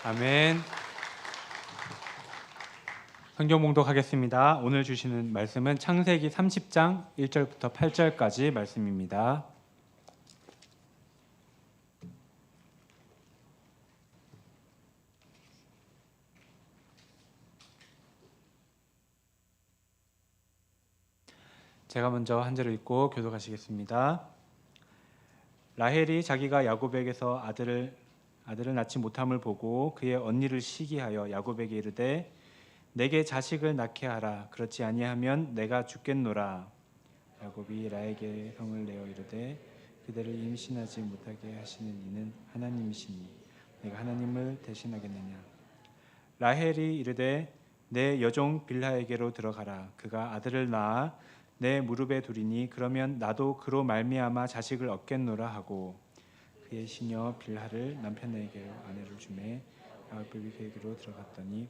아멘. 성경 봉독하겠습니다. 오늘 주시는 말씀은 창세기 30장 1절부터 8절까지 말씀입니다. 제가 먼저 한 절을 읽고 교독하시겠습니다. 라헬이 자기가 야곱에게서 아들을 낳지 못함을 보고 그의 언니를 시기하여 야곱에게 이르되 내게 자식을 낳게 하라. 그렇지 아니하면 내가 죽겠노라. 야곱이 라헬에게 성을 내어 이르되 그대를 임신하지 못하게 하시는 이는 하나님이시니 내가 하나님을 대신하겠느냐. 라헬이 이르되 내 여종 빌하에게로 들어가라. 그가 아들을 낳아 내 무릎에 두리니 그러면 나도 그로 말미암아 자식을 얻겠노라 하고 그의 시녀 빌하를 남편에게 아내를 주매 야곱이 그에게로 들어갔더니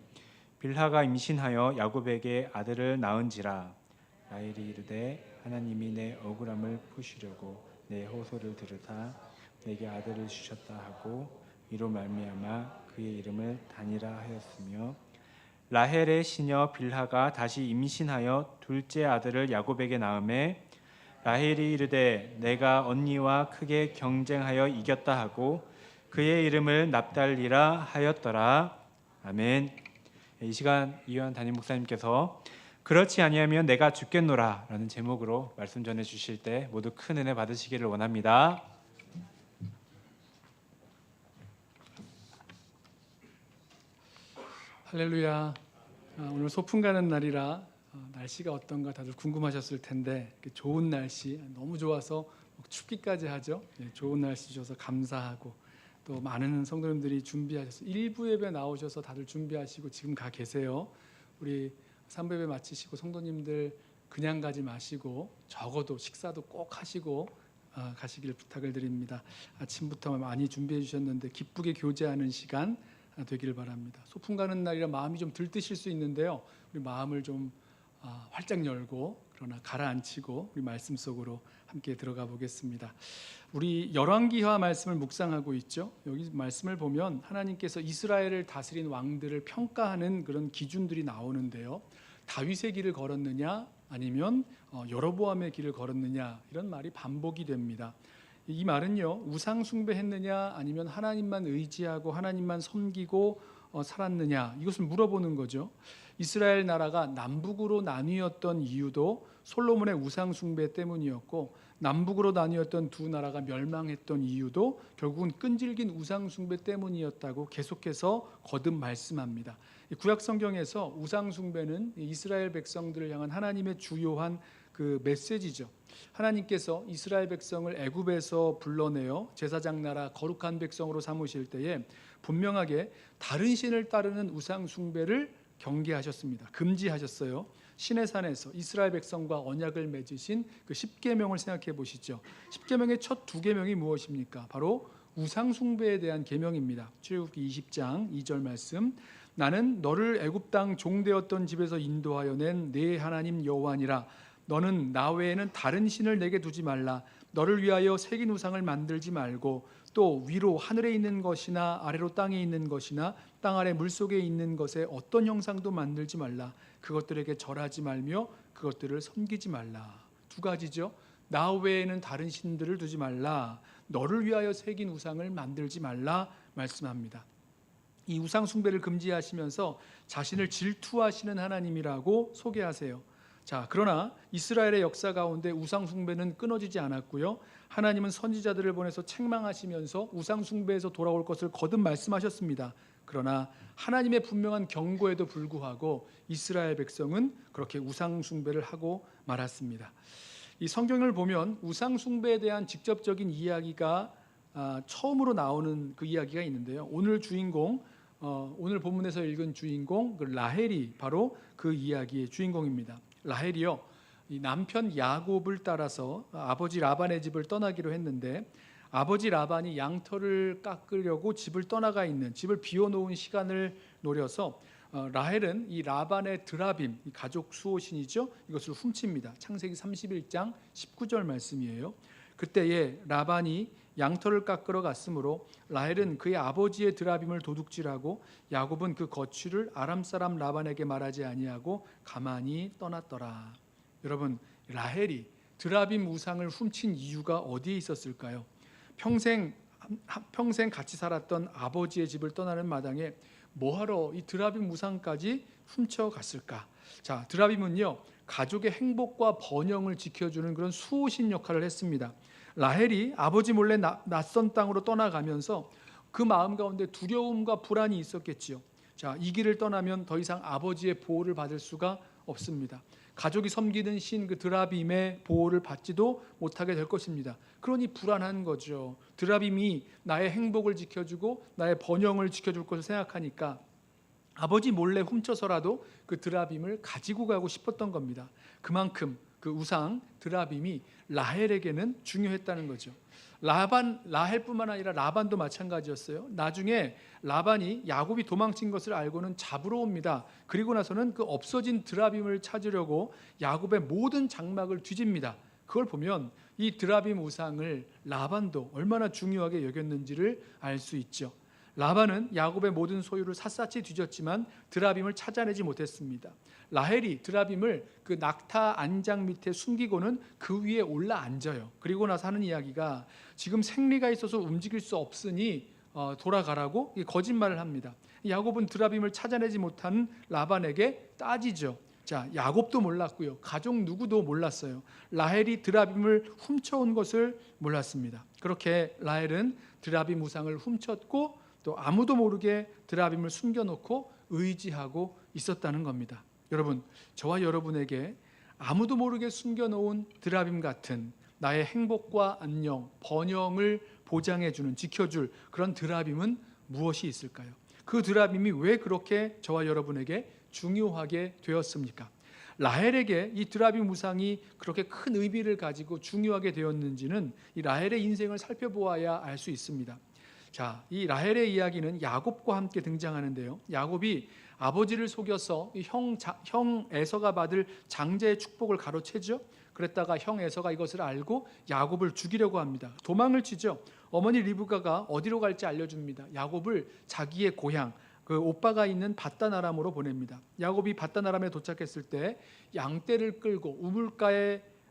빌하가 임신하여 야곱에게 아들을 낳은지라. 라헬이 이르되 하나님이 내 억울함을 푸시려고 내 호소를 들으사 내게 아들을 주셨다 하고 이로 말미암아 그의 이름을 다니라 하였으며 라헬의 시녀 빌하가 다시 임신하여 둘째 아들을 야곱에게 낳음에 라헬이 이르되 내가 언니와 크게 경쟁하여 이겼다 하고 그의 이름을 납달리라 하였더라. 아멘. 이 시간 이현 담임 목사님께서 그렇지 아니하면 내가 죽겠노라 라는 제목으로 말씀 전해 주실 때 모두 큰 은혜 받으시기를 원합니다. 할렐루야. 오늘 소풍 가는 날이라 날씨가 어떤가 다들 궁금하셨을 텐데 좋은 날씨 너무 좋아서 춥기까지 하죠. 좋은 날씨 주셔서 감사하고 또 많은 성도님들이 준비하셔서 1부 예배 나오셔서 다들 준비하시고 지금 가 계세요. 우리 3부 예배 마치시고 성도님들 그냥 가지 마시고 적어도 식사도 꼭 하시고 가시길 부탁을 드립니다. 아침부터 많이 준비해 주셨는데 기쁘게 교제하는 시간 되기를 바랍니다. 소풍 가는 날이라 마음이 좀 들뜨실 수 있는데요. 우리 마음을 좀 활짝 열고 그러나 가라앉히고 우리 말씀 속으로 함께 들어가 보겠습니다. 우리 열왕기하 말씀을 묵상하고 있죠. 여기 말씀을 보면 하나님께서 이스라엘을 다스린 왕들을 평가하는 그런 기준들이 나오는데요. 다윗의 길을 걸었느냐 아니면 여로보암의 길을 걸었느냐 이런 말이 반복이 됩니다. 이 말은요, 우상 숭배했느냐 아니면 하나님만 의지하고 하나님만 섬기고 살았느냐 이것을 물어보는 거죠. 이스라엘 나라가 남북으로 나뉘었던 이유도 솔로몬의 우상 숭배 때문이었고 남북으로 나뉘었던 두 나라가 멸망했던 이유도 결국은 끈질긴 우상 숭배 때문이었다고 계속해서 거듭 말씀합니다. 구약 성경에서 우상 숭배는 이스라엘 백성들을 향한 하나님의 주요한 그 메시지죠. 하나님께서 이스라엘 백성을 애굽에서 불러내어 제사장 나라 거룩한 백성으로 삼으실 때에 분명하게 다른 신을 따르는 우상 숭배를 경계하셨습니다. 금지하셨어요. 시내산에서 이스라엘 백성과 언약을 맺으신 그 10계명을 생각해 보시죠. 10계명의 첫 2계명이 무엇입니까? 바로 우상 숭배에 대한 계명입니다. 출애굽기 20장 2절 말씀. 나는 너를 애굽 땅 종되었던 집에서 인도하여 낸 네 하나님 여호와니라. 너는 나 외에는 다른 신을 내게 두지 말라. 너를 위하여 새긴 우상을 만들지 말고 또 위로 하늘에 있는 것이나 아래로 땅에 있는 것이나 땅 아래 물속에 있는 것에 어떤 형상도 만들지 말라. 그것들에게 절하지 말며 그것들을 섬기지 말라. 두 가지죠. 나 외에는 다른 신들을 두지 말라. 너를 위하여 새긴 우상을 만들지 말라 말씀합니다. 이 우상 숭배를 금지하시면서 자신을 질투하시는 하나님이라고 소개하세요. 자, 그러나 이스라엘의 역사 가운데 우상 숭배는 끊어지지 않았고요. 하나님은 선지자들을 보내서 책망하시면서 우상 숭배에서 돌아올 것을 거듭 말씀하셨습니다. 그러나 하나님의 분명한 경고에도 불구하고 이스라엘 백성은 그렇게 우상 숭배를 하고 말았습니다. 이 성경을 보면 우상 숭배에 대한 직접적인 이야기가 처음으로 나오는 그 이야기가 있는데요. 오늘 주인공, 오늘 본문에서 읽은 주인공 라헬이 바로 그 이야기의 주인공입니다. 라헬이요, 이 남편 야곱을 따라서 아버지 라반의 집을 떠나기로 했는데 아버지 라반이 양털을 깎으려고 집을 떠나가 있는, 집을 비워놓은 시간을 노려서 라헬은 이 라반의 드라빔, 이 가족 수호신이죠, 이것을 훔칩니다. 창세기 31장 19절 말씀이에요. 그때에 라반이 양털을 깎으러 갔으므로 라헬은 그의 아버지의 드라빔을 도둑질하고 야곱은 그 거취를 아람 사람 라반에게 말하지 아니하고 가만히 떠났더라. 여러분, 라헬이 드라빔 우상을 훔친 이유가 어디에 있었을까요? 평생 같이 살았던 아버지의 집을 떠나는 마당에 뭐하러 이 드라빔 우상까지 훔쳐갔을까? 자, 드라빔은요, 가족의 행복과 번영을 지켜주는 그런 수호신 역할을 했습니다. 라헬이 아버지 몰래 낯선 땅으로 떠나가면서 그 마음 가운데 두려움과 불안이 있었겠지요. 자, 이 길을 떠나면 더 이상 아버지의 보호를 받을 수가 없습니다. 가족이 섬기는 신 그 드라빔의 보호를 받지도 못하게 될 것입니다. 그러니 불안한 거죠. 드라빔이 나의 행복을 지켜주고 나의 번영을 지켜줄 것을 생각하니까 아버지 몰래 훔쳐서라도 그 드라빔을 가지고 가고 싶었던 겁니다. 그만큼 그 우상 드라빔이 라헬에게는 중요했다는 거죠. 라헬뿐만 아니라 라반도 마찬가지였어요. 나중에 라반이 야곱이 도망친 것을 알고는 잡으러 옵니다. 그리고 나서는 그 없어진 드라빔을 찾으려고 야곱의 모든 장막을 뒤집니다. 그걸 보면 이 드라빔 우상을 라반도 얼마나 중요하게 여겼는지를 알 수 있죠. 라반은 야곱의 모든 소유를 샅샅이 뒤졌지만 드라빔을 찾아내지 못했습니다. 라헬이 드라빔을 그 낙타 안장 밑에 숨기고는 그 위에 올라 앉아요. 그리고 나서 하는 이야기가 지금 생리가 있어서 움직일 수 없으니 돌아가라고 거짓말을 합니다. 야곱은 드라빔을 찾아내지 못한 라반에게 따지죠. 자, 야곱도 몰랐고요. 가족 누구도 몰랐어요. 라헬이 드라빔을 훔쳐온 것을 몰랐습니다. 그렇게 라헬은 드라빔 우상을 훔쳤고 또 아무도 모르게 드라빔을 숨겨놓고 의지하고 있었다는 겁니다. 여러분, 저와 여러분에게 아무도 모르게 숨겨놓은 드라빔 같은 나의 행복과 안녕, 번영을 보장해주는, 지켜줄 그런 드라빔은 무엇이 있을까요? 그 드라빔이 왜 그렇게 저와 여러분에게 중요하게 되었습니까? 라헬에게 이 드라빔 우상이 그렇게 큰 의미를 가지고 중요하게 되었는지는 이 라헬의 인생을 살펴보아야 알 수 있습니다. 자, 이 라헬의 이야기는 야곱과 함께 등장하는데요. 야곱이 아버지를 속여서 형 에서가 받을 장자의 축복을 가로채죠. 그랬다가 형 에서가 이것을 알고 야곱을 죽이려고 합니다. 도망을 치죠. 어머니 리브가가 어디로 갈지 알려줍니다. 야곱을 자기의 고향, 그 오빠가 있는 밧단 아람으로 보냅니다. 야곱이 밧단 아람에 도착했을 때 양떼를 끌고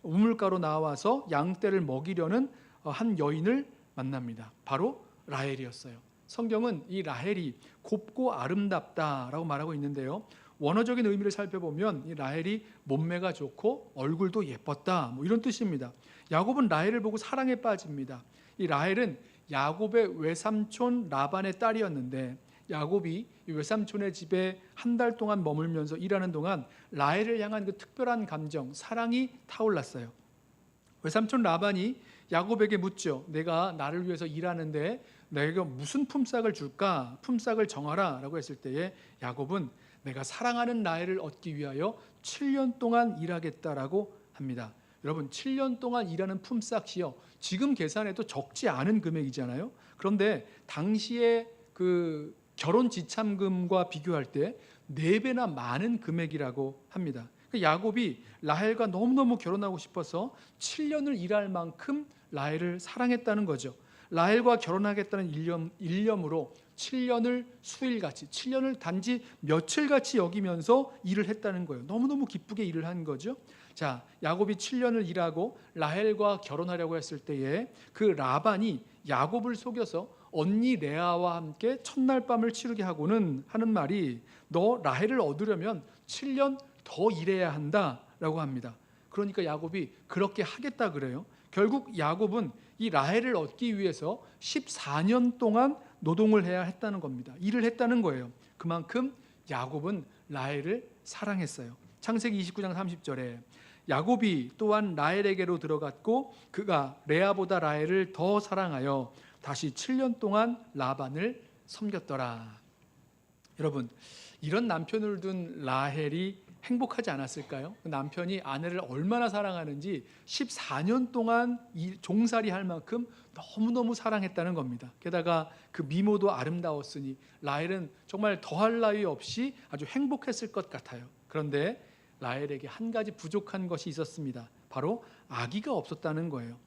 우물가로 나와서 양떼를 먹이려는 한 여인을 만납니다. 바로 라헬이었어요. 성경은 이 라헬이 곱고 아름답다라고 말하고 있는데요. 원어적인 의미를 살펴보면 이 라헬이 몸매가 좋고 얼굴도 예뻤다, 이런 뜻입니다. 야곱은 라헬을 보고 사랑에 빠집니다. 이 라헬은 야곱의 외삼촌 라반의 딸이었는데 야곱이 이 외삼촌의 집에 한 달 동안 머물면서 일하는 동안 라헬을 향한 그 특별한 감정, 사랑이 타올랐어요. 외삼촌 라반이 야곱에게 묻죠. 내가 나를 위해서 일하는데 내가 무슨 품삯을 줄까? 품삯을 정하라 라고 했을 때에 야곱은 내가 사랑하는 라헬을 얻기 위하여 7년 동안 일하겠다라고 합니다. 여러분, 7년 동안 일하는 품삯이요, 지금 계산해도 적지 않은 금액이잖아요. 그런데 당시에 그 결혼 지참금과 비교할 때 4배나 많은 금액이라고 합니다. 야곱이 라헬과 너무너무 결혼하고 싶어서 7년을 일할 만큼 라헬을 사랑했다는 거죠. 라헬과 결혼하겠다는 일념으로 7년을 수일같이, 7년을 단지 며칠같이 여기면서 일을 했다는 거예요. 너무너무 기쁘게 일을 한 거죠. 자, 야곱이 7년을 일하고 라헬과 결혼하려고 했을 때에 그 라반이 야곱을 속여서 언니 레아와 함께 첫날 밤을 치르게 하고는 하는 말이 너 라헬을 얻으려면 7년 더 일해야 한다라고 합니다. 그러니까 야곱이 그렇게 하겠다 그래요. 결국 야곱은 이 라헬을 얻기 위해서 14년 동안 노동을 해야 했다는 겁니다. 일을 했다는 거예요. 그만큼 야곱은 라헬을 사랑했어요. 창세기 29장 30절에 야곱이 또한 라헬에게로 들어갔고 그가 레아보다 라헬을 더 사랑하여 다시 7년 동안 라반을 섬겼더라. 여러분, 이런 남편을 둔 라헬이 행복하지 않았을까요? 남편이 아내를 얼마나 사랑하는지 14년 동안 종살이 할 만큼 너무너무 사랑했다는 겁니다. 게다가 그 미모도 아름다웠으니 라헬은 정말 더할 나위 없이 아주 행복했을 것 같아요. 그런데 라헬에게 한 가지 부족한 것이 있었습니다. 바로 아기가 없었다는 거예요.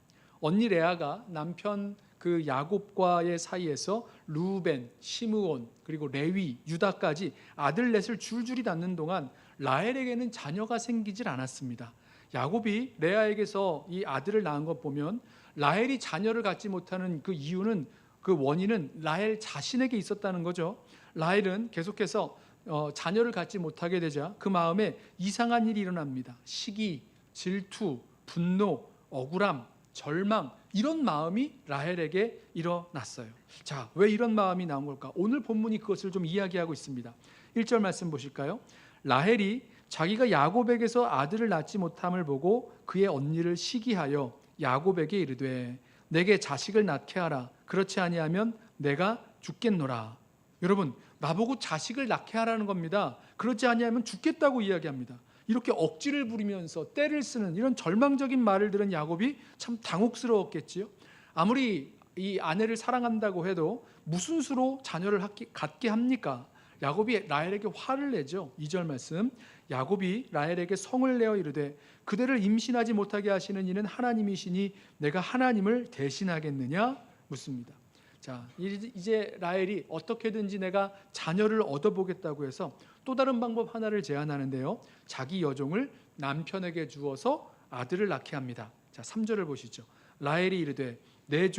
언니 레아가 남편 그 야곱과의 사이에서 루벤, 시므온, 그리고 레위, 유다까지 아들 넷을 줄줄이 낳는 동안 라헬에게는 자녀가 생기질 않았습니다. 야곱이 레아에게서 이 아들을 낳은 것 보면 라헬이 자녀를 갖지 못하는 그 이유는, 그 원인은 라헬 자신에게 있었다는 거죠. 라헬은 계속해서 자녀를 갖지 못하게 되자 그 마음에 이상한 일이 일어납니다. 시기, 질투, 분노, 억울함, 절망, 이런 마음이 라헬에게 일어났어요. 자, 왜 이런 마음이 나온 걸까? 오늘 본문이 그것을 좀 이야기하고 있습니다. 1절 말씀 보실까요? 라헬이 자기가 야곱에게서 아들을 낳지 못함을 보고 그의 언니를 시기하여 야곱에게 이르되 내게 자식을 낳게 하라. 그렇지 아니하면 내가 죽겠노라. 여러분, 나보고 자식을 낳게 하라는 겁니다. 그렇지 아니하면 죽겠다고 이야기합니다. 이렇게 억지를 부리면서 때를 쓰는 이런 절망적인 말을 들은 야곱이 참 당혹스러웠겠지요. 아무리 이 아내를 사랑한다고 해도 무슨 수로 자녀를 갖게 합니까? 야곱이 라헬에게 화를 내죠. 2절 말씀, 야곱이 라헬에게 성을 내어 이르되 그대를 임신하지 못하게 하시는 이는 하나님이시니 내가 하나님을 대신하겠느냐 묻습니다. 자, 이제 라헬이 어떻게든지 내가 자녀를 얻어보겠다고 해서 또 다른 방법 하나를 제안하는데요, 자기 여종을 남편에게 주어서 아들을 낳게 합니다. 자, 3절을 보시죠. 라헬이 이르되 내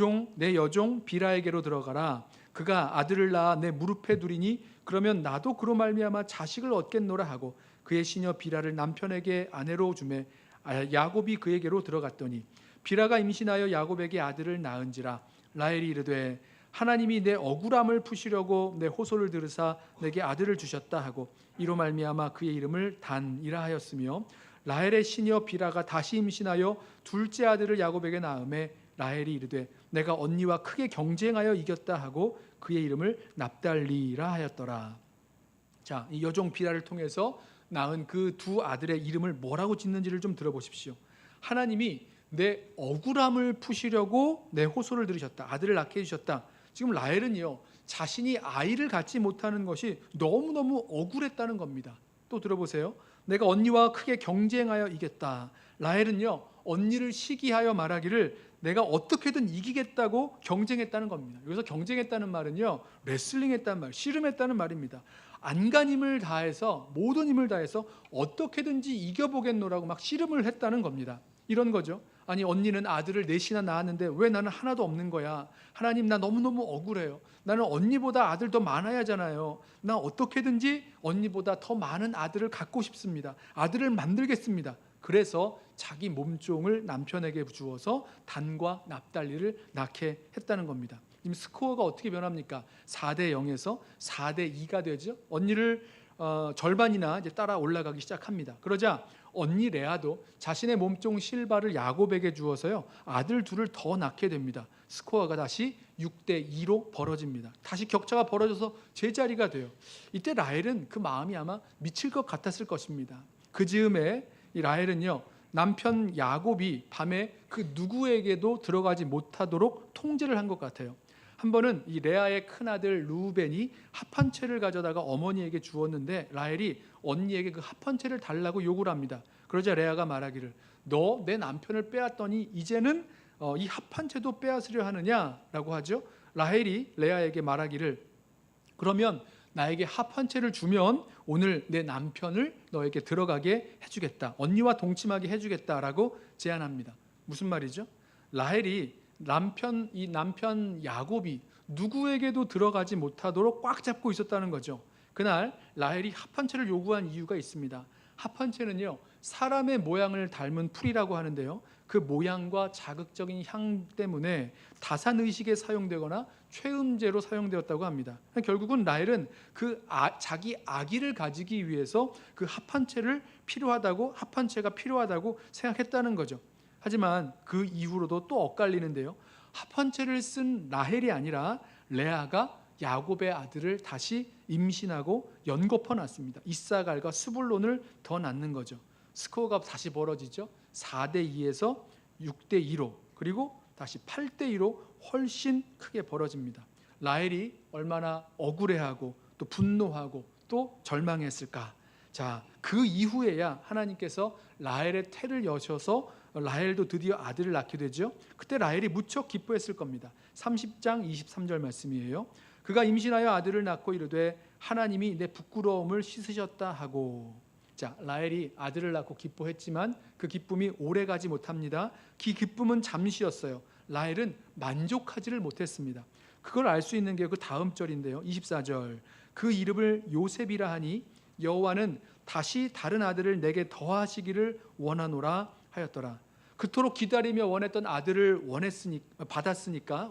여종 비라에게로 들어가라. 그가 아들을 낳아 내 무릎에 두리니 그러면 나도 그로 말미암아 자식을 얻겠노라 하고 그의 시녀 비라를 남편에게 아내로 주매 야곱이 그에게로 들어갔더니 비라가 임신하여 야곱에게 아들을 낳은지라. 라헬이 이르되 하나님이 내 억울함을 푸시려고 내 호소를 들으사 내게 아들을 주셨다 하고 이로 말미암아 그의 이름을 단이라 하였으며, 라헬의 시녀 비라가 다시 임신하여 둘째 아들을 야곱에게 낳음에 라헬이 이르되 내가 언니와 크게 경쟁하여 이겼다 하고 그의 이름을 납달리라 하였더라. 자, 이 여종 비라를 통해서 낳은 그 두 아들의 이름을 뭐라고 짓는지를 좀 들어보십시오. 하나님이 내 억울함을 푸시려고 내 호소를 들으셨다. 아들을 낳게 해주셨다. 지금 라헬은요, 자신이 아이를 갖지 못하는 것이 너무너무 억울했다는 겁니다. 또 들어보세요. 내가 언니와 크게 경쟁하여 이겼다. 라헬은요, 언니를 시기하여 말하기를 내가 어떻게든 이기겠다고 경쟁했다는 겁니다. 여기서 경쟁했다는 말은요, 레슬링했다는 말, 씨름했다는 말입니다. 안간힘을 다해서, 모든 힘을 다해서 어떻게든지 이겨보겠노라고 막 씨름을 했다는 겁니다. 이런 거죠. 아니, 언니는 아들을 넷이나 낳았는데 왜 나는 하나도 없는 거야? 하나님, 나 너무너무 억울해요. 나는 언니보다 아들 더 많아야 하잖아요. 나 어떻게든지 언니보다 더 많은 아들을 갖고 싶습니다. 아들을 만들겠습니다. 그래서 자기 몸종을 남편에게 주어서 단과 납달리를 낳게 했다는 겁니다. 지금 스코어가 어떻게 변합니까? 4대 0에서 4대 2가 되죠. 언니를 절반이나 이제 따라 올라가기 시작합니다. 그러자 언니 레아도 자신의 몸종 실바를 야곱에게 주어서요, 아들 둘을 더 낳게 됩니다. 스코어가 다시 6대 2로 벌어집니다. 다시 격차가 벌어져서 제자리가 돼요. 이때 라헬은 그 마음이 아마 미칠 것 같았을 것입니다. 그 즈음에 이 라헬은요, 남편 야곱이 밤에 그 누구에게도 들어가지 못하도록 통제를 한 것 같아요. 한 번은 이 레아의 큰아들 루벤이 합 한 채를 가져다가 어머니에게 주었는데 라헬이 언니에게 그 합 한 채를 달라고 요구를 합니다. 그러자 레아가 말하기를 너 내 남편을 빼앗더니 이제는 이 합 한 채도 빼앗으려 하느냐라고 하죠. 라헬이 레아에게 말하기를 그러면 나에게 합 한 채를 주면 오늘 내 남편을 너에게 들어가게 해주겠다. 언니와 동침하게 해주겠다라고 제안합니다. 무슨 말이죠? 라헬이 남편 야곱이 누구에게도 들어가지 못하도록 꽉 잡고 있었다는 거죠. 그날 라헬이 합 한 채를 요구한 이유가 있습니다. 합 한 채는요, 사람의 모양을 닮은 풀이라고 하는데요, 그 모양과 자극적인 향 때문에 다산의식에 사용되거나 최음제로 사용되었다고 합니다. 결국은 라헬은 자기 아기를 가지기 위해서 그 합 한 채를 합 한 채가 필요하다고 생각했다는 거죠. 하지만 그 이후로도 또 엇갈리는데요, 합 한 채를 쓴 라헬이 아니라 레아가 야곱의 아들을 다시 임신하고 연거푸어 낳습니다. 이사갈과 스불론을 더 낳는 거죠. 스코어가 다시 벌어지죠. 4대 2에서 6대 2로, 그리고 다시 8대 2로 훨씬 크게 벌어집니다. 라헬이 얼마나 억울해하고 또 분노하고 또 절망했을까. 자, 그 이후에야 하나님께서 라헬의 태를 여셔서 라헬도 드디어 아들을 낳게 되죠. 그때 라헬이 무척 기뻐했을 겁니다. 30장 23절 말씀이에요. 그가 임신하여 아들을 낳고 이르되 하나님이 내 부끄러움을 씻으셨다 하고. 자, 라헬이 아들을 낳고 기뻐했지만 그 기쁨이 오래가지 못합니다. 그 기쁨은 잠시였어요. 라헬은 만족하지를 못했습니다. 그걸 알 수 있는 게 그 다음 절인데요. 24절. 그 이름을 요셉이라 하니 여호와는 다시 다른 아들을 내게 더하시기를 원하노라 하였더라. 그토록 기다리며 원했던 아들을 얻었으니까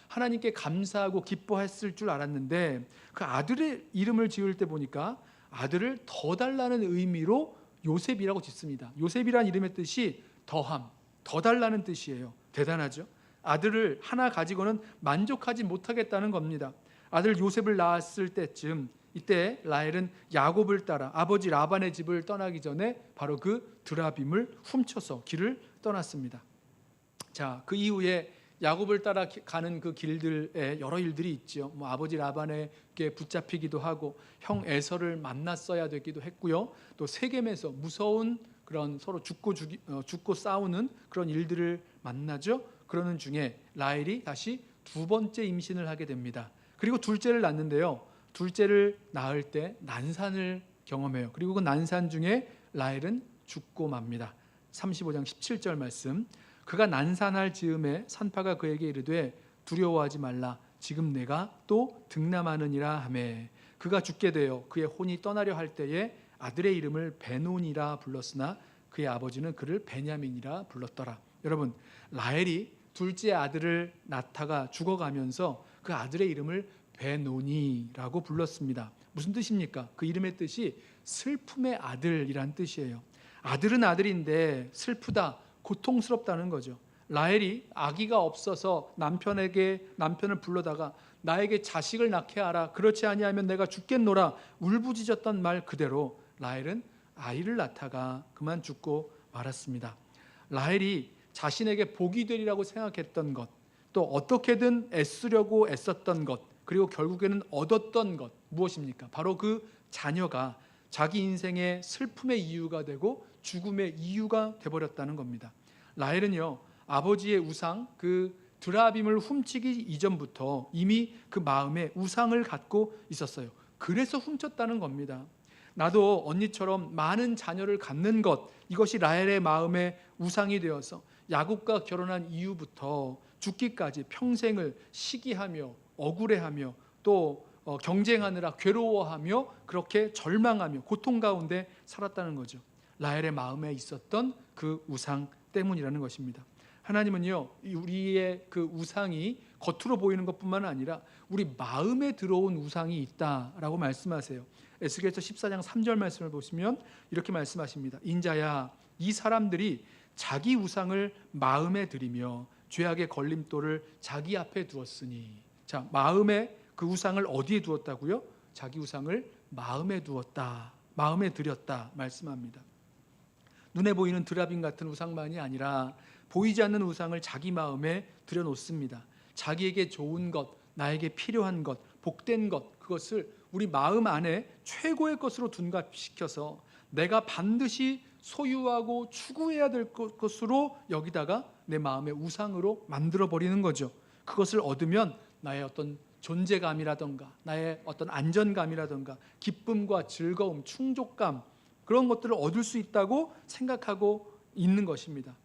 하나님께 감사하고 기뻐했을 줄 알았는데 그 아들의 이름을 지을 때 보니까 아들을 더 달라는 의미로 요셉이라고 짓습니다. 요셉이란 이름의 뜻이 더함, 더 달라는 뜻이에요. 대단하죠? 아들을 하나 가지고는 만족하지 못하겠다는 겁니다. 아들 요셉을 낳았을 때쯤 이때 라헬은 야곱을 따라 아버지 라반의 집을 떠나기 전에 바로 그 드라빔을 훔쳐서 길을 떠났습니다. 자, 그 이후에 야곱을 따라 가는 그 길들에 여러 일들이 있죠. 아버지 라반에게 붙잡히기도 하고 형 에서를 만났어야 되기도 했고요. 또 세겜에서 무서운 그런 서로 죽고 싸우는 그런 일들을 만나죠. 그러는 중에 라헬이 다시 두 번째 임신을 하게 됩니다. 그리고 둘째를 낳는데요. 둘째를 낳을 때 난산을 경험해요. 그리고 그 난산 중에 라헬은 죽고 맙니다. 35장 17절 말씀. 그가 난산할 즈음에 산파가 그에게 이르되 두려워하지 말라. 지금 내가 또 등남하느니라 하매 그가 죽게 되어 그의 혼이 떠나려 할 때에 아들의 이름을 베논이라 불렀으나 그의 아버지는 그를 베냐민이라 불렀더라. 여러분, 라헬이 둘째 아들을 낳다가 죽어가면서 그 아들의 이름을 베논이라고 불렀습니다. 무슨 뜻입니까? 그 이름의 뜻이 슬픔의 아들이란 뜻이에요. 아들은 아들인데 슬프다, 고통스럽다는 거죠. 라헬이 아기가 없어서 남편을 불러다가 나에게 자식을 낳게 하라, 그렇지 아니하면 내가 죽겠노라 울부짖었던 말 그대로 라헬은 아이를 낳다가 그만 죽고 말았습니다. 라헬이 자신에게 복이 되리라고 생각했던 것, 또 어떻게든 애쓰려고 애썼던 것, 그리고 결국에는 얻었던 것 무엇입니까? 바로 그 자녀가 자기 인생의 슬픔의 이유가 되고 죽음의 이유가 되어버렸다는 겁니다. 라헬은요, 아버지의 우상 그 드라빔을 훔치기 이전부터 이미 그 마음에 우상을 갖고 있었어요. 그래서 훔쳤다는 겁니다. 나도 언니처럼 많은 자녀를 갖는 것, 이것이 라헬의 마음에 우상이 되어서 야곱과 결혼한 이후부터 죽기까지 평생을 시기하며 억울해하며 또 경쟁하느라 괴로워하며 그렇게 절망하며 고통 가운데 살았다는 거죠. 라헬의 마음에 있었던 그 우상 때문이라는 것입니다. 하나님은요, 우리의 그 우상이 겉으로 보이는 것뿐만 아니라 우리 마음에 들어온 우상이 있다라고 말씀하세요. 에스겔서 14장 3절 말씀을 보시면 이렇게 말씀하십니다. 인자야, 이 사람들이 자기 우상을 마음에 들이며 죄악의 걸림돌을 자기 앞에 두었으니. 자, 마음에 그 우상을 어디에 두었다고요? 자기 우상을 마음에 두었다, 마음에 들였다 말씀합니다. 눈에 보이는 드라빔 같은 우상만이 아니라 보이지 않는 우상을 자기 마음에 들여놓습니다. 자기에게 좋은 것, 나에게 필요한 것, 복된 것, 그것을 우리 마음 안에 최고의 것으로 둔갑시켜서 내가 반드시 소유하고 추구해야 될 것으로 여기다가 내 마음의 우상으로 만들어버리는 거죠. 그것을 얻으면 나의 어떤 존재감이라던가 나의 어떤 안전감이라던가 기쁨과 즐거움, 충족감, 그런 것들을 얻을 수 있다고 생각하고 있는 것입니다.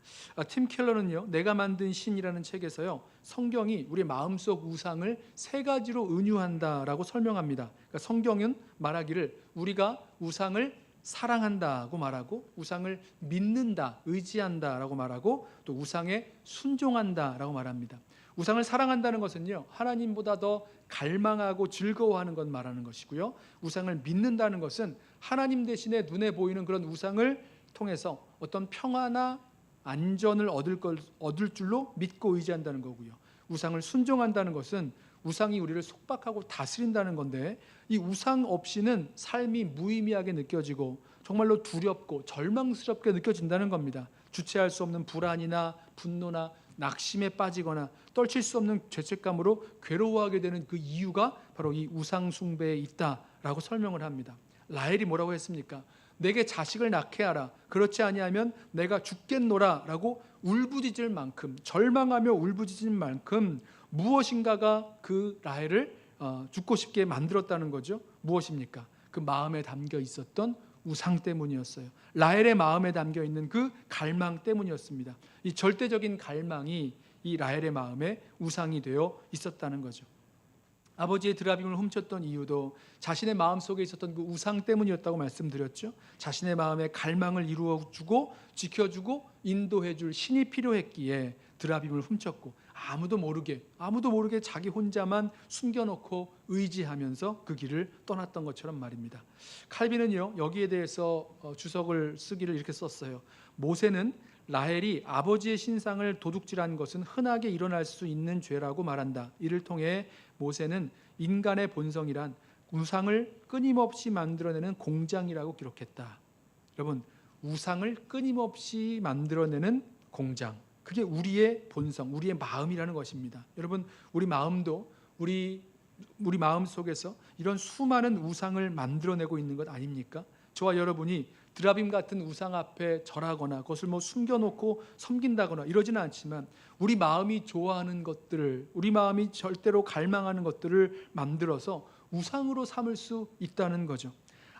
팀 켈러는요, 내가 만든 신이라는 책에서요, 성경이 우리 마음속 우상을 세 가지로 은유한다라고 설명합니다. 그러니까 성경은 말하기를 우리가 우상을 사랑한다고 말하고, 우상을 믿는다, 의지한다라고 말하고, 또 우상에 순종한다라고 말합니다. 우상을 사랑한다는 것은요, 하나님보다 더 갈망하고 즐거워하는 것 말하는 것이고요, 우상을 믿는다는 것은 하나님 대신에 눈에 보이는 그런 우상을 통해서 어떤 평화나 안전을 얻을 줄로 믿고 의지한다는 거고요, 우상을 순종한다는 것은 우상이 우리를 속박하고 다스린다는 건데, 이 우상 없이는 삶이 무의미하게 느껴지고 정말로 두렵고 절망스럽게 느껴진다는 겁니다. 주체할 수 없는 불안이나 분노나 낙심에 빠지거나 떨칠 수 없는 죄책감으로 괴로워하게 되는 그 이유가 바로 이 우상 숭배에 있다라고 설명을 합니다. 라헬이 뭐라고 했습니까? 내게 자식을 낳게 하라. 그렇지 아니하면 내가 죽겠노라라고 울부짖을 만큼, 절망하며 울부짖을 만큼 무엇인가가 그 라헬을 죽고 싶게 만들었다는 거죠. 무엇입니까? 그 마음에 담겨 있었던 우상 때문이었어요. 라헬의 마음에 담겨 있는 그 갈망 때문이었습니다. 이 절대적인 갈망이 이 라헬의 마음에 우상이 되어 있었다는 거죠. 아버지의 드라빔을 훔쳤던 이유도 자신의 마음속에 있었던 그 우상 때문이었다고 말씀드렸죠. 자신의 마음의 갈망을 이루어주고 지켜주고 인도해줄 신이 필요했기에 드라빔을 훔쳤고, 아무도 모르게 자기 혼자만 숨겨놓고 의지하면서 그 길을 떠났던 것처럼 말입니다. 칼빈은요, 여기에 대해서 주석을 쓰기를 이렇게 썼어요. 모세는 라헬이 아버지의 신상을 도둑질한 것은 흔하게 일어날 수 있는 죄라고 말한다. 이를 통해 모세는 인간의 본성이란 우상을 끊임없이 만들어내는 공장이라고 기록했다. 여러분, 우상을 끊임없이 만들어내는 공장, 그게 우리의 본성, 우리의 마음이라는 것입니다. 여러분, 우리 마음도 우리 마음 속에서 이런 수많은 우상을 만들어내고 있는 것 아닙니까? 저와 여러분이 드라빔 같은 우상 앞에 절하거나 그것을 숨겨놓고 섬긴다거나 이러지는 않지만, 우리 마음이 좋아하는 것들을, 우리 마음이 절대로 갈망하는 것들을 만들어서 우상으로 삼을 수 있다는 거죠.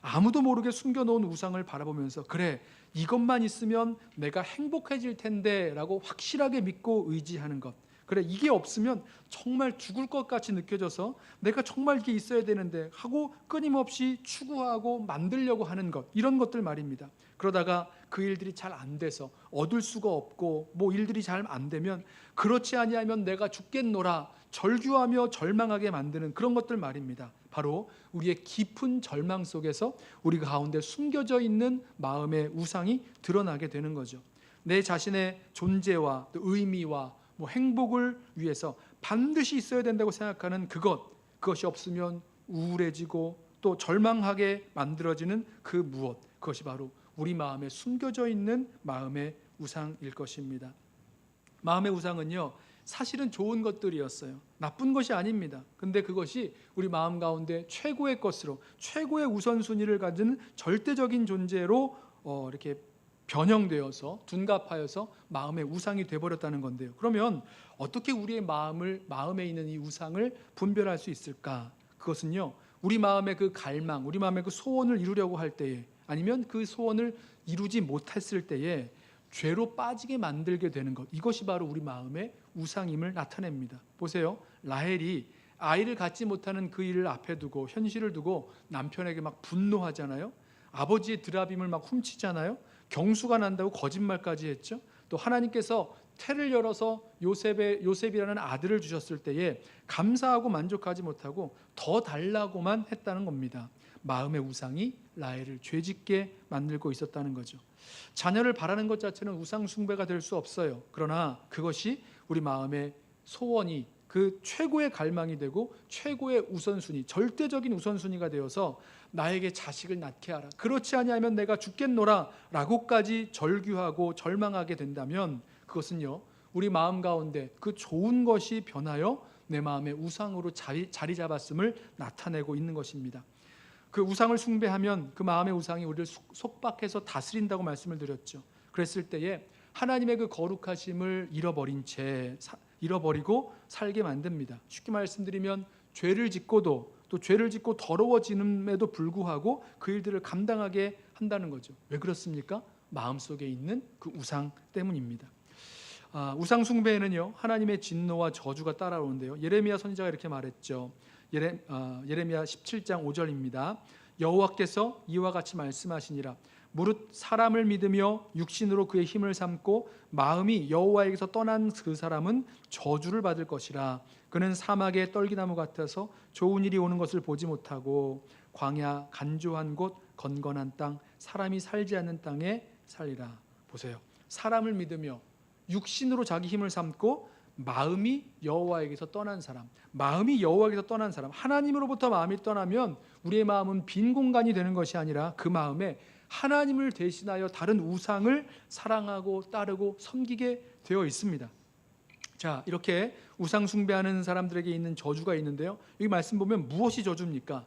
아무도 모르게 숨겨놓은 우상을 바라보면서, 그래, 이것만 있으면 내가 행복해질 텐데 라고 확실하게 믿고 의지하는 것, 그래, 이게 없으면 정말 죽을 것 같이 느껴져서 내가 정말 이게 있어야 되는데 하고 끊임없이 추구하고 만들려고 하는 것, 이런 것들 말입니다. 그러다가 그 일들이 잘 안 돼서 얻을 수가 없고 일들이 잘 안 되면, 그렇지 아니하면 내가 죽겠노라 절규하며 절망하게 만드는 그런 것들 말입니다. 바로 우리의 깊은 절망 속에서 우리 가운데 숨겨져 있는 마음의 우상이 드러나게 되는 거죠. 내 자신의 존재와 또 의미와 행복을 위해서 반드시 있어야 된다고 생각하는 그것이 없으면 우울해지고 또 절망하게 만들어지는 그 무엇, 그것이 바로 우리 마음에 숨겨져 있는 마음의 우상일 것입니다. 마음의 우상은요, 사실은 좋은 것들이었어요. 나쁜 것이 아닙니다. 근데 그것이 우리 마음 가운데 최고의 것으로, 최고의 우선순위를 가진 절대적인 존재로 이렇게 변형되어서 둔갑하여서 마음의 우상이 되어버렸다는 건데요. 그러면 어떻게 우리의 마음에 있는 이 우상을 분별할 수 있을까? 그것은요, 우리 마음의 그 갈망, 우리 마음의 그 소원을 이루려고 할 때에, 아니면 그 소원을 이루지 못했을 때에 죄로 빠지게 만들게 되는 것, 이것이 바로 우리 마음의 우상임을 나타냅니다. 보세요, 라헬이 아이를 갖지 못하는 그 일을 앞에 두고, 현실을 두고 남편에게 막 분노하잖아요. 아버지의 드라빔을 막 훔치잖아요. 경수가 난다고 거짓말까지 했죠. 또 하나님께서 태를 열어서 요셉이라는 아들을 주셨을 때에 감사하고 만족하지 못하고 더 달라고만 했다는 겁니다. 마음의 우상이 라헬을 죄짓게 만들고 있었다는 거죠. 자녀를 바라는 것 자체는 우상 숭배가 될 수 없어요. 그러나 그것이 우리 마음의 소원이, 그 최고의 갈망이 되고 최고의 우선순위, 절대적인 우선순위가 되어서 나에게 자식을 낳게 하라, 그렇지 아니하면 내가 죽겠노라 라고까지 절규하고 절망하게 된다면, 그것은요, 우리 마음 가운데 그 좋은 것이 변하여 내 마음의 우상으로 자리 잡았음을 나타내고 있는 것입니다. 그 우상을 숭배하면 그 마음의 우상이 우리를 속박해서 다스린다고 말씀을 드렸죠. 그랬을 때에 하나님의 그 거룩하심을 잃어버리고 살게 만듭니다. 쉽게 말씀드리면 죄를 짓고도, 또 죄를 짓고 더러워지는에도 불구하고 그 일들을 감당하게 한다는 거죠. 왜 그렇습니까? 마음속에 있는 그 우상 때문입니다. 우상 숭배에는요, 하나님의 진노와 저주가 따라오는데요. 예레미야 선지자가 이렇게 말했죠. 예레미야 17장 5절입니다. 여호와께서 이와 같이 말씀하시니라. 무릇 사람을 믿으며 육신으로 그의 힘을 삼고 마음이 여호와에게서 떠난 그 사람은 저주를 받을 것이라. 그는 사막의 떨기나무 같아서 좋은 일이 오는 것을 보지 못하고 광야 간조한 곳 건건한 땅 사람이 살지 않는 땅에 살리라. 보세요, 사람을 믿으며 육신으로 자기 힘을 삼고 마음이 여호와에게서 떠난 사람, 하나님으로부터 마음이 떠나면 우리의 마음은 빈 공간이 되는 것이 아니라 그 마음에 하나님을 대신하여 다른 우상을 사랑하고 따르고 섬기게 되어 있습니다. 자, 이렇게 우상 숭배하는 사람들에게 있는 저주가 있는데요, 여기 말씀 보면 무엇이 저주입니까?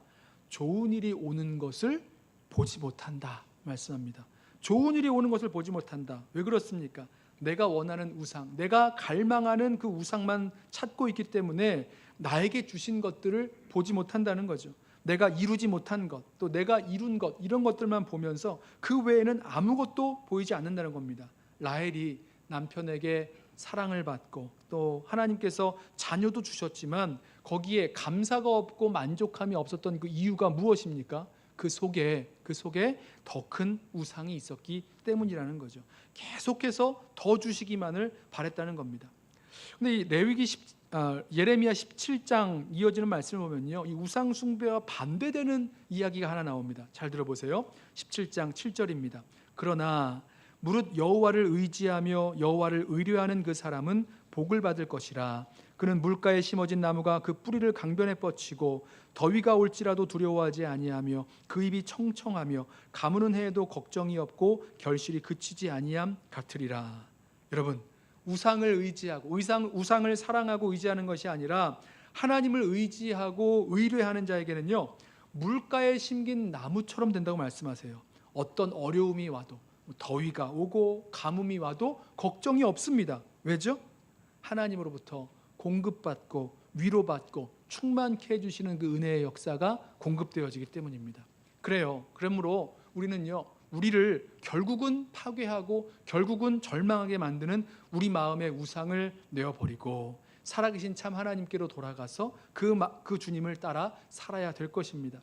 좋은 일이 오는 것을 보지 못한다, 말씀합니다. 좋은 일이 오는 것을 보지 못한다. 왜 그렇습니까? 내가 원하는 우상, 내가 갈망하는 그 우상만 찾고 있기 때문에 나에게 주신 것들을 보지 못한다는 거죠. 내가 이루지 못한 것, 또 내가 이룬 것, 이런 것들만 보면서 그 외에는 아무것도 보이지 않는다는 겁니다. 라헬이 남편에게 사랑을 받고 또 하나님께서 자녀도 주셨지만 거기에 감사가 없고 만족함이 없었던 그 이유가 무엇입니까? 그 속에 더 큰 우상이 있었기 때문이라는 거죠. 계속해서 더 주시기만을 바랬다는 겁니다. 근데 이 예레미야 17장 이어지는 말씀을 보면요, 이 우상 숭배와 반대되는 이야기가 하나 나옵니다. 잘 들어보세요. 17장 7절입니다. 그러나 무릇 여호와를 의지하며 여호와를 의뢰하는 그 사람은 복을 받을 것이라. 그는 물가에 심어진 나무가 그 뿌리를 강변에 뻗치고 더위가 올지라도 두려워하지 아니하며 그 입이 청청하며 가무는 해에도 걱정이 없고 결실이 그치지 아니함 같으리라. 여러분, 우상을 의지하고 우상을 사랑하고 의지하는 것이 아니라 하나님을 의지하고 의뢰하는 자에게는요, 물가에 심긴 나무처럼 된다고 말씀하세요. 어떤 어려움이 와도, 더위가 오고 가뭄이 와도 걱정이 없습니다. 왜죠? 하나님으로부터 공급받고 위로받고 충만케 해주시는 그 은혜의 역사가 공급되어지기 때문입니다. 그러므로 우리는요, 우리를 결국은 파괴하고 결국은 절망하게 만드는 우리 마음의 우상을 내어버리고 살아계신 참 하나님께로 돌아가서 그 주님을 따라 살아야 될 것입니다.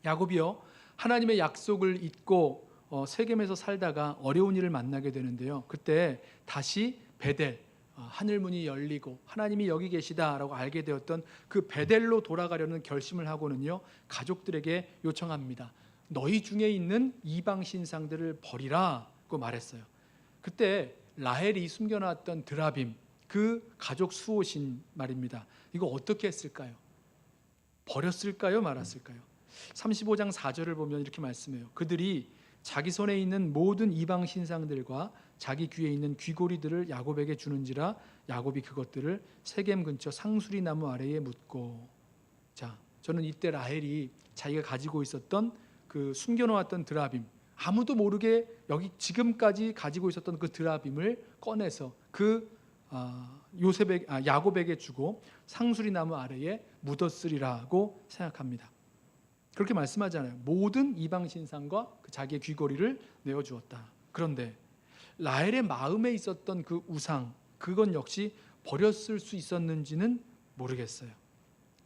야곱이요, 하나님의 약속을 잊고 세겜에서 살다가 어려운 일을 만나게 되는데요, 그때 다시 베델, 하늘문이 열리고 하나님이 여기 계시다라고 알게 되었던 그 베델로 돌아가려는 결심을 하고는요, 가족들에게 요청합니다. 너희 중에 있는 이방 신상들을 버리라고 말했어요. 그때 라헬이 숨겨놨던 드라빔, 그 가족 수호신 말입니다. 이거 어떻게 했을까요? 버렸을까요? 말았을까요? 35장 4절을 보면 이렇게 말씀해요. 그들이 자기 손에 있는 모든 이방 신상들과 자기 귀에 있는 귀고리들을 야곱에게 주는지라 야곱이 그것들을 세겜 근처 상수리 나무 아래에 묻고. 자, 저는 이때 라헬이 자기가 가지고 있었던 그 숨겨놓았던 드라빔, 아무도 모르게 여기 지금까지 가지고 있었던 그 드라빔을 꺼내서 야곱에게 주고 상수리 나무 아래에 묻었으리라고 생각합니다. 그렇게 말씀하잖아요. 모든 이방 신상과 자기의 귀고리를 내어주었다. 그런데 라헬의 마음에 있었던 그 우상, 그건 역시 버렸을 수 있었는지는 모르겠어요.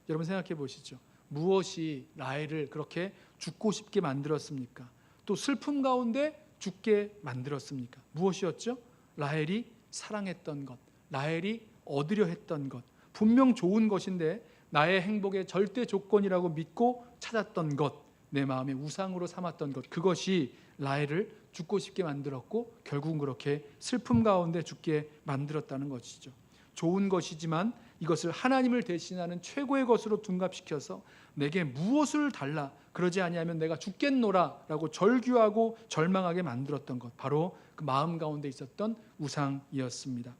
여러분 생각해 보시죠. 무엇이 라헬을 그렇게 죽고 싶게 만들었습니까? 또 슬픔 가운데 죽게 만들었습니까? 무엇이었죠? 라헬이 사랑했던 것, 라헬이 얻으려 했던 것, 분명 좋은 것인데 나의 행복의 절대 조건이라고 믿고 찾았던 것, 내 마음의 우상으로 삼았던 것, 그것이 라헬을 죽고 싶게 만들었고 결국은 그렇게 슬픔 가운데 죽게 만들었다는 것이죠. 좋은 것이지만 이것을 하나님을 대신하는 최고의 것으로 둔갑시켜서 내게 무엇을 달라, 그러지 아니하면 내가 죽겠노라 라고 절규하고 절망하게 만들었던 것, 바로 그 마음 가운데 있었던 우상이었습니다.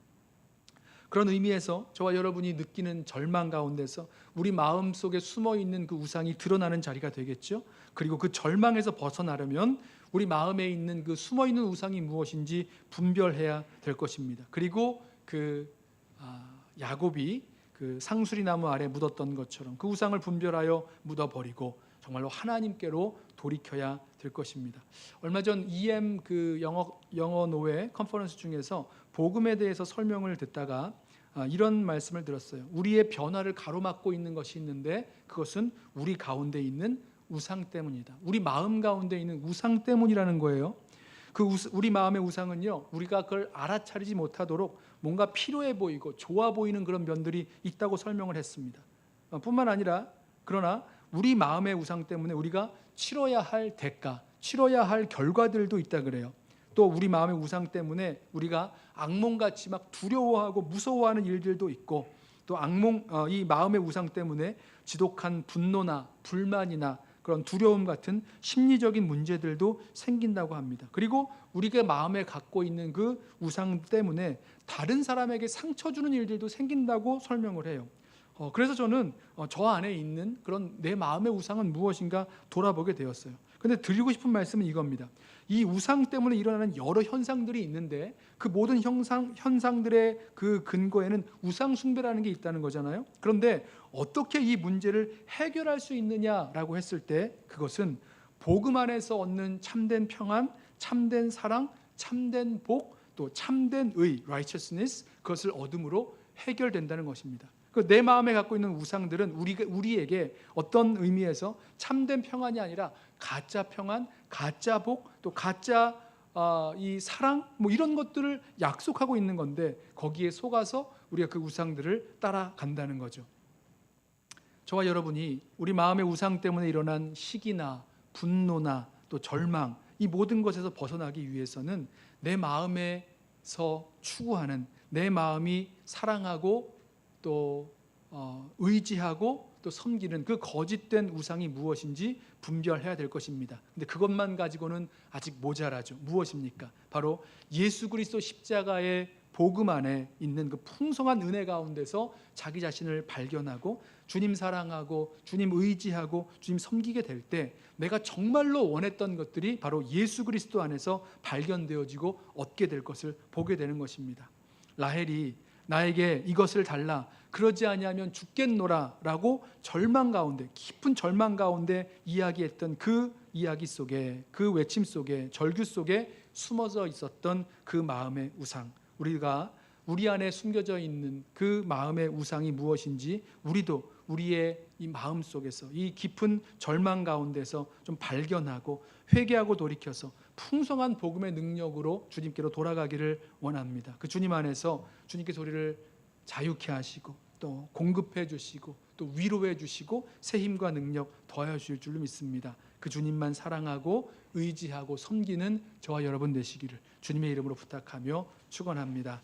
그런 의미에서 저와 여러분이 느끼는 절망 가운데서 우리 마음속에 숨어있는 그 우상이 드러나는 자리가 되겠죠. 그리고 그 절망에서 벗어나려면 우리 마음에 있는 그 숨어있는 우상이 무엇인지 분별해야 될 것입니다. 그리고 야곱이 그 상수리 나무 아래 묻었던 것처럼 그 우상을 분별하여 묻어버리고 정말로 하나님께로 돌이켜야 될 것입니다. 얼마 전 EM 그 영어 노회 컨퍼런스 중에서 복음에 대해서 설명을 듣다가 이런 말씀을 들었어요. 우리의 변화를 가로막고 있는 것이 있는데 그것은 우리 가운데 있는 우상 때문이다. 우리 마음 가운데 있는 우상 때문이라는 거예요. 우리 마음의 우상은요, 우리가 그걸 알아차리지 못하도록 뭔가 필요해 보이고 좋아 보이는 그런 면들이 있다고 설명을 했습니다. 뿐만 아니라 그러나 우리 마음의 우상 때문에 우리가 치러야 할 대가, 치러야 할 결과들도 있다 그래요. 또 우리 마음의 우상 때문에 우리가 악몽같이 막 두려워하고 무서워하는 일들도 있고, 또 이 마음의 우상 때문에 지독한 분노나 불만이나 그런 두려움 같은 심리적인 문제들도 생긴다고 합니다. 그리고 우리가 마음에 갖고 있는 그 우상 때문에 다른 사람에게 상처 주는 일들도 생긴다고 설명을 해요. 그래서 저는 저 안에 있는 그런 내 마음의 우상은 무엇인가 돌아보게 되었어요. 근데 드리고 싶은 말씀은 이겁니다. 이 우상 때문에 일어나는 여러 현상들이 있는데 그 모든 현상들의 그 근거에는 우상 숭배라는 게 있다는 거잖아요. 그런데 어떻게 이 문제를 해결할 수 있느냐라고 했을 때 그것은 복음 안에서 얻는 참된 평안, 참된 사랑, 참된 복, 또 참된 의, righteousness, 그것을 얻음으로 해결된다는 것입니다. 내 마음에 갖고 있는 우상들은 우리에게 어떤 의미에서 참된 평안이 아니라 가짜 평안, 가짜 복, 또 가짜 이 사랑, 뭐 이런 것들을 약속하고 있는 건데 거기에 속아서 우리가 그 우상들을 따라간다는 거죠. 저와 여러분이 우리 마음의 우상 때문에 일어난 시기나 분노나 또 절망, 이 모든 것에서 벗어나기 위해서는 내 마음에서 추구하는, 내 마음이 사랑하고 또 의지하고 또 섬기는 그 거짓된 우상이 무엇인지 분별해야 될 것입니다. 근데 그것만 가지고는 아직 모자라죠. 무엇입니까? 바로 예수 그리스도 십자가의 복음 안에 있는 그 풍성한 은혜 가운데서 자기 자신을 발견하고 주님 사랑하고 주님 의지하고 주님 섬기게 될 때 내가 정말로 원했던 것들이 바로 예수 그리스도 안에서 발견되어지고 얻게 될 것을 보게 되는 것입니다. 라헬이 나에게 이것을 달라, 그러지 아니하면 죽겠노라 라고 절망 가운데, 깊은 절망 가운데 이야기했던 그 이야기 속에, 그 외침 속에, 절규 속에 숨어져 있었던 그 마음의 우상, 우리가 우리 안에 숨겨져 있는 그 마음의 우상이 무엇인지 우리도 우리의 이 마음 속에서, 이 깊은 절망 가운데서 좀 발견하고 회개하고 돌이켜서 풍성한 복음의 능력으로 주님께로 돌아가기를 원합니다. 그 주님 안에서 주님께서 우리를 자유케 하시고 또 공급해 주시고 또 위로해 주시고 새 힘과 능력 더하여 주실 줄로 믿습니다. 그 주님만 사랑하고 의지하고 섬기는 저와 여러분 되시기를 주님의 이름으로 부탁하며 축원합니다.